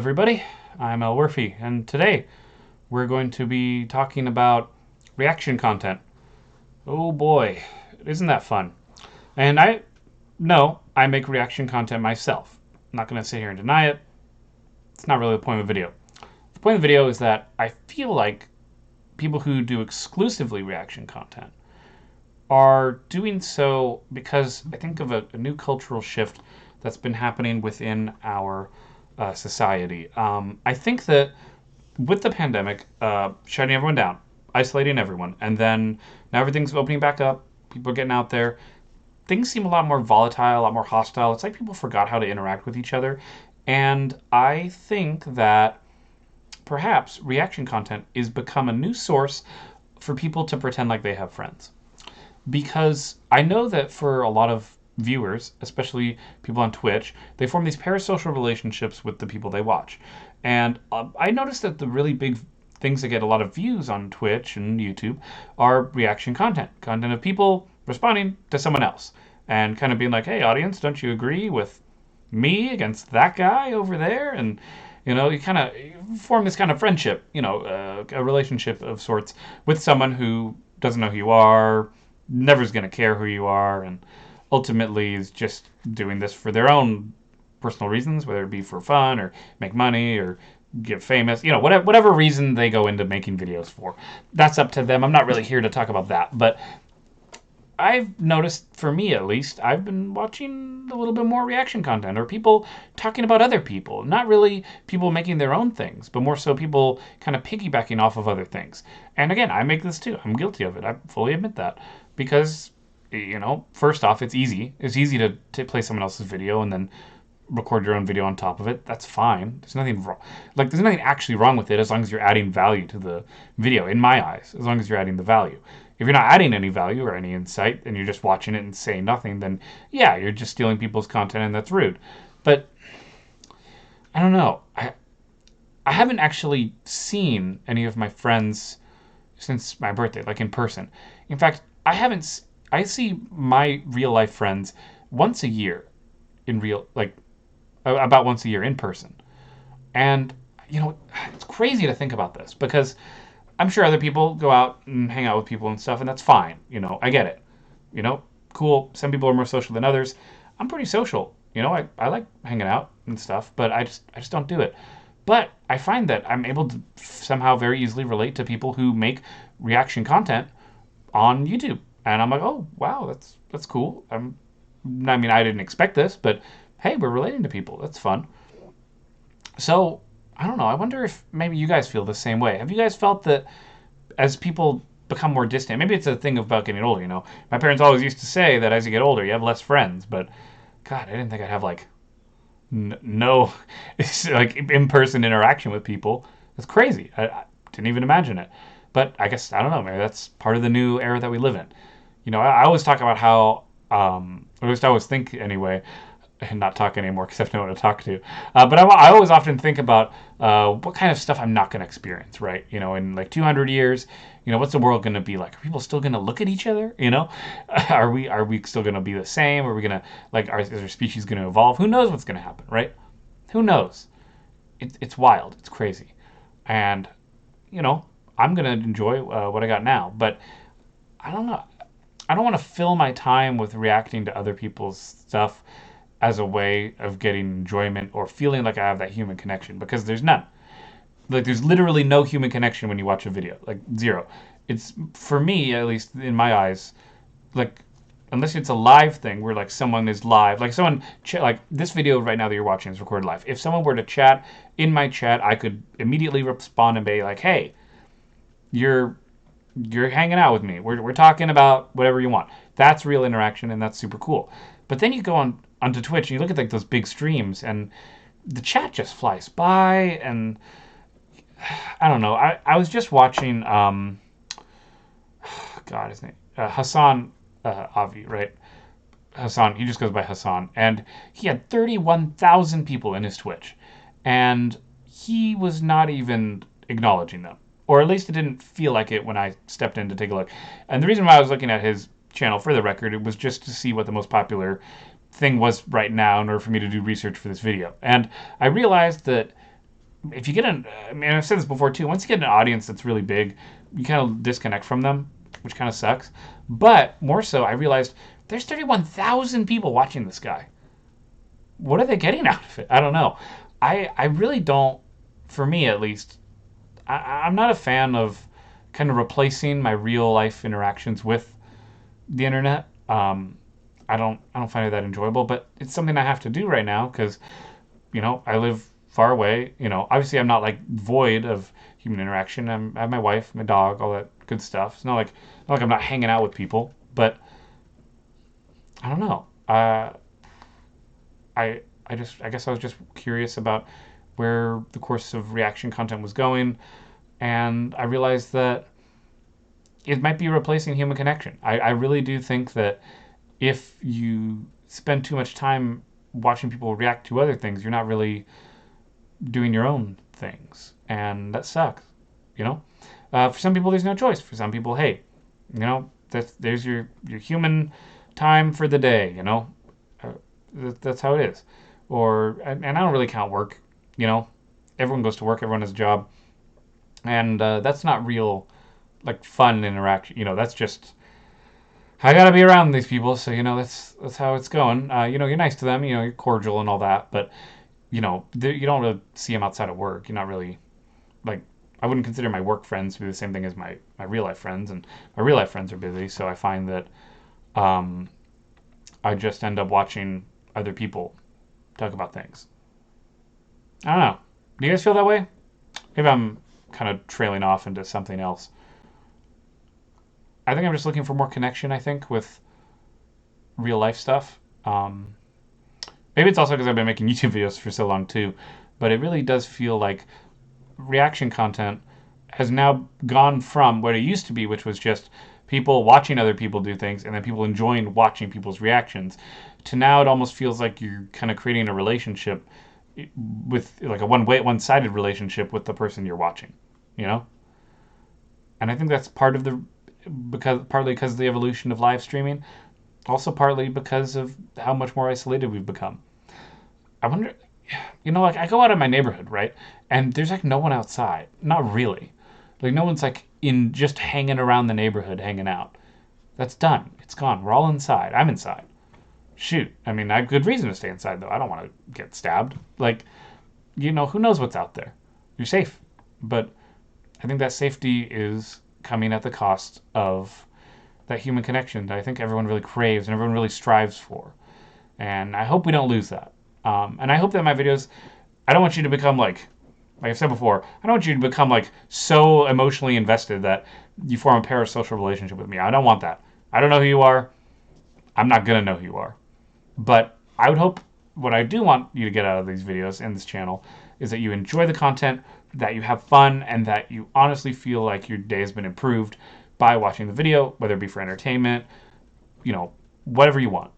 Everybody, I'm Elwirfy, and today we're going to be talking about reaction content. Oh boy, isn't that fun? And I know I make reaction content myself. I'm not going to sit here and deny it. It's not really the point of the video. The point of the video is that I feel like people who do exclusively reaction content are doing so because I think of a new cultural shift that's been happening within our society. I think that with the pandemic, shutting everyone down, isolating everyone, and then now everything's opening back up, people are getting out there, things seem a lot more volatile, a lot more hostile. It's like people forgot how to interact with each other. And I think that perhaps reaction content is become a new source for people to pretend like they have friends. Because I know that for a lot of viewers, especially people on Twitch, they form these parasocial relationships with the people they watch. And I noticed that the really big things that get a lot of views on Twitch and YouTube are reaction content of people responding to someone else and kind of being like, hey, audience, don't you agree with me against that guy over there? And you kind of form this kind of friendship, a relationship of sorts with someone who doesn't know who you are, never is going to care who you are, and ultimately is just doing this for their own personal reasons, whether it be for fun or make money or get famous, whatever reason they go into making videos for. That's up to them. I'm not really here to talk about that, but I've noticed, for me at least, I've been watching a little bit more reaction content or people talking about other people. Not really people making their own things, but more so people kind of piggybacking off of other things. And again, I make this too. I'm guilty of it. I fully admit that. Because, first off, it's easy. It's easy to play someone else's video and then record your own video on top of it. That's fine. There's nothing wrong. There's nothing actually wrong with it as long as you're adding value to the video, in my eyes, as long as you're adding the value. If you're not adding any value or any insight and you're just watching it and saying nothing, then yeah, you're just stealing people's content and that's rude. But I don't know. I haven't actually seen any of my friends since my birthday, like in person. In fact, I see my real life friends once a year in real, about once a year in person. And, it's crazy to think about this because I'm sure other people go out and hang out with people and stuff, and that's fine. I get it. Cool. Some people are more social than others. I'm pretty social. I like hanging out and stuff, but I just don't do it. But I find that I'm able to somehow very easily relate to people who make reaction content on YouTube. And I'm like, oh, wow, that's cool. I didn't expect this, but hey, we're relating to people. That's fun. So, I don't know. I wonder if maybe you guys feel the same way. Have you guys felt that as people become more distant, maybe it's a thing about getting older, My parents always used to say that as you get older, you have less friends, but God, I didn't think I'd have no in-person interaction with people. It's crazy. I didn't even imagine it. But I guess, I don't know, maybe that's part of the new era that we live in. I always talk about how, at least I always think anyway, and not talk anymore because I have no one to talk to. But I always often think about what kind of stuff I'm not going to experience, right? In 200 years, what's the world going to be like? Are people still going to look at each other? Are we still going to be the same? Are we going to, is our species going to evolve? Who knows what's going to happen, right? Who knows? It's wild. It's crazy. And, I'm going to enjoy what I got now. But I don't know. I don't want to fill my time with reacting to other people's stuff as a way of getting enjoyment or feeling like I have that human connection, because there's none. There's literally no human connection when you watch a video, zero. It's, for me, at least in my eyes, unless it's a live thing where someone is live, this video right now that you're watching is recorded live. If someone were to chat in my chat, I could immediately respond and be like, hey, you're hanging out with me. We're talking about whatever you want. That's real interaction, and that's super cool. But then you go onto Twitch and you look at those big streams, and the chat just flies by, and I don't know. I was just watching God, his name Hassan Avi, right? Hassan. He just goes by Hassan, and he had 31,000 people in his Twitch, and he was not even acknowledging them. Or at least it didn't feel like it when I stepped in to take a look. And the reason why I was looking at his channel, for the record, it was just to see what the most popular thing was right now in order for me to do research for this video. And I realized that if you get I mean, I've said this before too, once you get an audience that's really big, you kind of disconnect from them, which kind of sucks. But more so, I realized there's 31,000 people watching this guy. What are they getting out of it? I don't know. I really don't, for me at least, I'm not a fan of kind of replacing my real life interactions with the internet. I don't find it that enjoyable, but it's something I have to do right now because I live far away. Obviously I'm not like void of human interaction. I have my wife, my dog, all that good stuff. It's not like I'm not hanging out with people, but I don't know. I guess I was just curious about where the course of reaction content was going, and I realized that it might be replacing human connection. I really do think that if you spend too much time watching people react to other things, you're not really doing your own things, and that sucks. You know, for some people, there's no choice. For some people, hey, there's your human time for the day. Uh, that's how it is. And I don't really count work. You know, everyone goes to work, everyone has a job, and that's not real like fun interaction. That's just I gotta be around these people, so that's how it's going. You're nice to them, you're cordial and all that, but you don't really see them outside of work. You're not really like I wouldn't consider my work friends to be the same thing as my real life friends, and my real life friends are busy, so I find that um, I just end up watching other people talk about things. I don't know. Do you guys feel that way? Maybe I'm kind of trailing off into something else. I think I'm just looking for more connection. I think with real life stuff. Maybe it's also because I've been making YouTube videos for so long too, but it really does feel like reaction content has now gone from what it used to be, which was just people watching other people do things and then people enjoying watching people's reactions, to now it almost feels like you're kind of creating a relationship with like a one-sided relationship with the person you're watching, you know? And I think that's partly because of the evolution of live streaming, also partly because of how much more isolated we've become. I wonder, like I go out in my neighborhood, right? And there's like no one outside. Not really. Like no one's like in just hanging around the neighborhood, hanging out. That's done. It's gone. We're all inside. I'm inside. Shoot. I mean, I have good reason to stay inside though. I don't want to get stabbed. Like, who knows what's out there? You're safe. But I think that safety is coming at the cost of that human connection that I think everyone really craves and everyone really strives for. And I hope we don't lose that. And I hope that my videos, I don't want you to become like I've said before, I don't want you to become like so emotionally invested that you form a parasocial relationship with me. I don't want that. I don't know who you are. I'm not going to know who you are. But I would hope what I do want you to get out of these videos and this channel is that you enjoy the content, that you have fun, and that you honestly feel like your day has been improved by watching the video, whether it be for entertainment, whatever you want.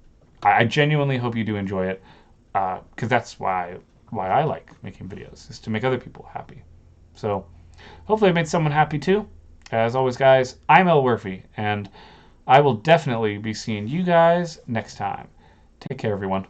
I genuinely hope you do enjoy it, because that's why I like making videos, is to make other people happy. So hopefully I made someone happy too. As always, guys, I'm Elwirfy, and I will definitely be seeing you guys next time. Take care, everyone.